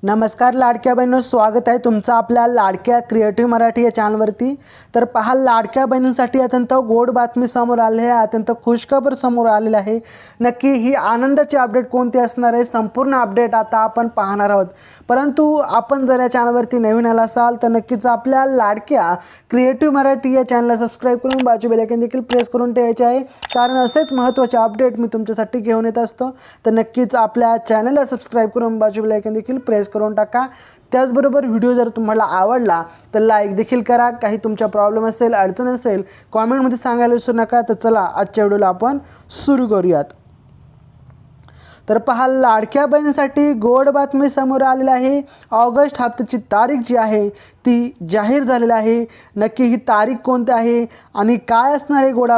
नमस्कार लाडक्या बहिणींनो, स्वागत आहे तुमचं आपल्या लाडक्या क्रिएटिव्ह मराठी या चॅनलवरती। तर पहा, लाडक्या बहिणींसाठी अत्यंत गोड बातमी समोर आली आहे, अत्यंत खुशखबर समोर आलेली आहे। नक्की ही आनंदाची अपडेट कोणती असणार आहे, संपूर्ण अपडेट आता आपण पाहणार आहोत। परंतु आपण जर या चॅनलवरती नवीन आला असाल तर नक्कीच आपल्या लाडक्या क्रिएटिव्ह मराठी या चॅनलला सबस्क्राइब करून बाजू बेल आयकॉन देखील प्रेस करून ठेवायचे आहे, कारण असेच महत्त्वाचे अपडेट मी तुमच्यासाठी घेऊन येत असतो। तर नक्कीच आपल्या चॅनलला सबस्क्राइब करून बाजू बेल आयकॉन देखील प्रेस करून टाका। त्याचबरोबर व्हिडिओ जर तुम्हाला आवडला तर लाईक देखील करा। काही तुमचा प्रॉब्लेम असेल, अडचण असेल, कमेंटमध्ये सांगायला विसरू नका। तर चला आजच्या व्हिडिओला आपण सुरू करूयात। तर पहा, लाडक्या बहिणीसाठी गोड बातमी समोर आलेली आहे। ऑगस्ट हप्त्याची तारीख जी आहे ती जाहीर झालेली आहे। नक्की ही तारीख कोणती आहे आणि काय असणार आहे गोड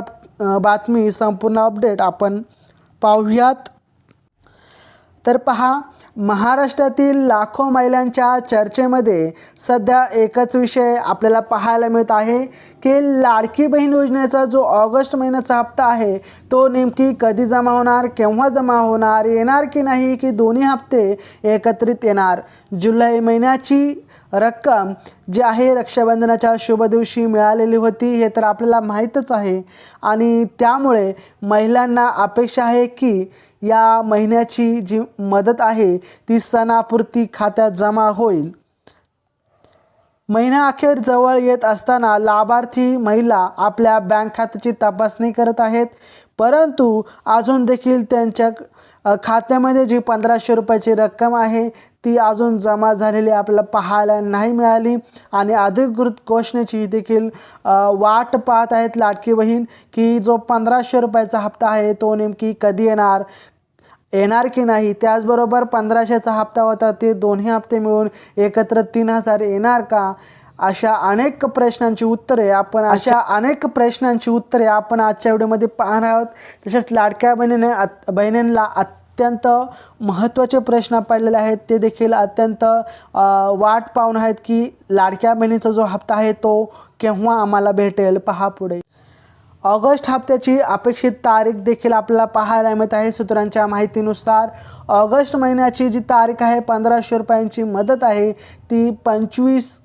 बातमी, संपूर्ण अपडेट आपण पाहूयात। तर पहा, महाराष्ट्रातील लाखो महिलांच्या चर्चेमध्ये सध्या एकच विषय आपल्याला पाहायला मिळत आहे की लाडकी बहीण योजनेचा जो ऑगस्ट महिन्याचा हप्ता आहे तो नेमकी कधी जमा होणार, केव्हा जमा होणार, येणार की नाही, की दोन्ही हप्ते एकत्रित येणार। जुलै महिन्याची रक्कम जी आहे रक्षाबंधनाच्या शुभ दिवशी मिळालेली होती, हे तर आपल्याला माहीतच आहे। आणि त्यामुळे महिलांना अपेक्षा आहे की या महिन्याची जी मदत आहे ती सणापुरती खात्यात जमा होईल। महिना अखेर जवळ येत असताना लाभार्थी महिला आपल्या बँक खात्याची तपासणी करत आहेत, परंतु अजून देखील त्यांच्या खात्यामध्ये जी 1500 रुपयाची रक्कम आहे ती अजून जमा झालेली आपल्याला पाहायला नाही मिळाली। आणि अधिकृत घोषणेची देखील वाट पाहत आहेत लाडकी बहीण की जो 1500 रुपयाचा हप्ता आहे तो नेमकी कधी येणार की नाही। त्याचबरोबर 1500चा हप्ता होता ते दोन्ही हप्ते मिळून एकत्र 3000 येणार का, अशा अनेक प्रश्नांची उत्तरे आपण आजच्या व्हिडिओमध्ये पाहणार आहोत। तसेच लाडक्या बहिणींना अत्यंत महत्त्वाचे प्रश्न पडलेले आहेत, ते देखील अत्यंत वाट पाहून आहेत की लाडक्या बहिणीचा जो हप्ता आहे तो केव्हा आम्हाला भेटेल। पहा पुढे, ऑगस्ट हप्त्याची अपेक्षित तारीख देखील आपल्याला पाहायला मिळत आहे। सूत्रांच्या माहितीनुसार ऑगस्ट महिन्याची जी तारीख आहे 1500 रुपयांची मदत आहे ती 25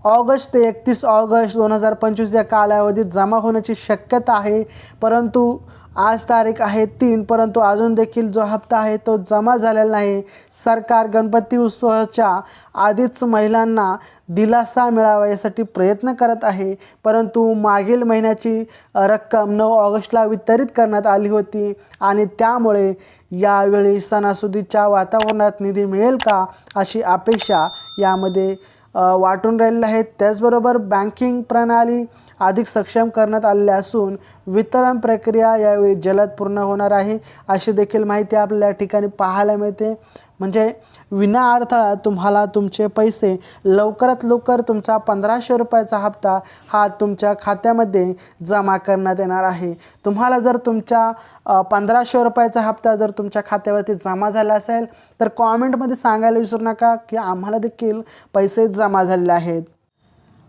ऑगस्ट ते 31 ऑगस्ट 2025 या कालावधीत जमा होण्याची शक्यता आहे। परंतु आज तारीख आहे 3, परंतु अजून देखील जो हप्ता आहे तो जमा झालेला नाही। सरकार गणपती उत्सवाच्या आधीच महिलांना दिलासा मिळावा यासाठी प्रयत्न करत आहे, परंतु मागील महिन्याची रक्कम 9 ऑगस्टला वितरित करण्यात आली होती आणि त्यामुळे यावेळी सणासुदीच्या वातावरणात निधी मिळेल का अशी अपेक्षा यामध्ये वाटून राहिलेले आहेत। त्याचबरोबर बँकिंग प्रणाली अधिक सक्षम करण्यात आलेली असून वितरण प्रक्रिया यावेळी जलद पूर्ण होणार आहे अशी देखील माहिती आपल्याला या ठिकाणी पाहायला मिळते। म्हणजे विना अडथळा तुम्हाला तुमचे पैसे लवकरात लवकर तुमचा 1500 रुपयाचा हप्ता हा तुमच्या खात्यामध्ये जमा करण्यात येणार आहे। तुम्हाला जर तुमच्या 1500 रुपयाचा हप्ता जर तुमच्या खात्यावरती जमा झाला असेल तर कॉमेंटमध्ये सांगायला विसरू नका की आम्हाला देखील पैसे जमा झालेले आहेत।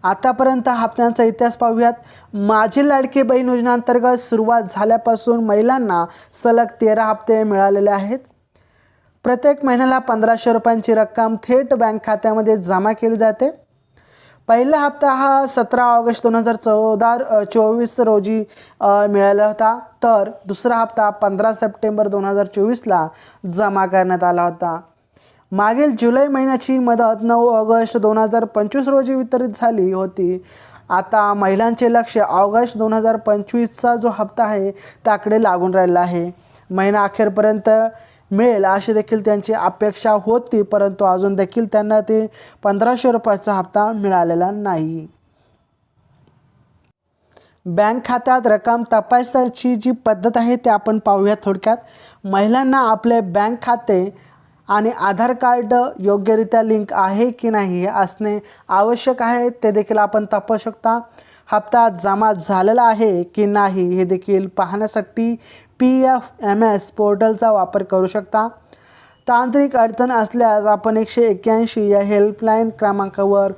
आतापर्यंत हप्त्यांचा इतिहास पाहूयात। माझी लाडकी बहीण योजनेअंतर्गत सुरुवात झाल्यापासून महिलांना सलग 13 हप्ते मिळालेले आहेत। प्रत्येक महिन्याला 1500 रुपयांची रक्कम थेट बँक खात्यामध्ये जमा केली जाते। पहिला हप्ता हा 17 ऑगस्ट 2024 रोजी मिळाला होता, तर दुसरा हप्ता 15 सप्टेंबर 2024ला जमा करण्यात आला होता। मागील जुलै महिन्याची मदत 9 ऑगस्ट 2025 रोजी वितरित झाली होती। आता महिलांचे लक्ष ऑगस्ट 2025चा जो हप्ता आहे त्याकडे लागून राहिला आहे। महिना अखेरपर्यंत मिळेल अशी देखील त्यांची अपेक्षा होती, परंतु अजून देखील त्यांना ते 1500 रुपयाचा हप्ता मिळालेला नाही। बँक खात्यात रक्कम तपासण्याची जी पद्धत आहे ते आपण पाहूया थोडक्यात। महिलांना आपले बँक खाते आणि आधार कार्ड योग्यरित्या लिंक आहे की नाही हे असणे आवश्यक आहे, ते देखील आपण तपासू शकता। हप्ता जमा झालेला आहे की नाही हे देखील पाहण्यासाठी PFMS पोर्टलचा वापर करू शकता। तांत्रिक अडचण असल्यास आपण 181 या हेल्पलाईन क्रमांकावर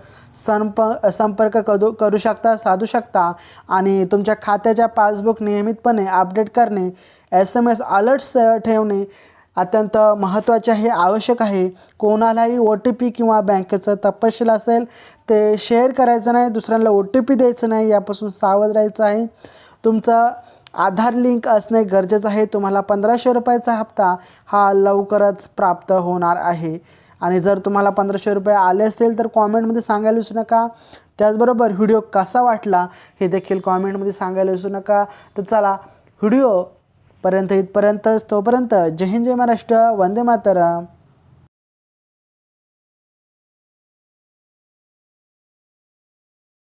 संपर्क करू शकता, साधू शकता आणि तुमच्या खात्याच्या पासबुक नियमितपणे अपडेट करणे, SMS अलर्ट्स ठेवणे अत्यंत महत्त्वाचे आहे, आवश्यक आहे. कोणालाही OTP किंवा बँकेचं तपशील असेल ते शेअर करायचं नाही, दुसऱ्यांना OTP द्यायचं नाही, यापासून सावध राहायचं आहे. तुमचं आधार लिंक असणे गरजेचं आहे. तुम्हाला 1500 रुपयाचा हप्ता हा लवकरच प्राप्त होणार आहे आणि जर तुम्हाला 1500 रुपये आले असतील तर कॉमेंटमध्ये सांगायला विसरू नका. त्याचबरोबर व्हिडिओ कसा वाटला हे देखील कॉमेंटमध्ये सांगायला विसरू नका. तर चला इथपर्यंतच, तोपर्यंत जय हिंद, जय महाराष्ट्र, वंदे मातरम.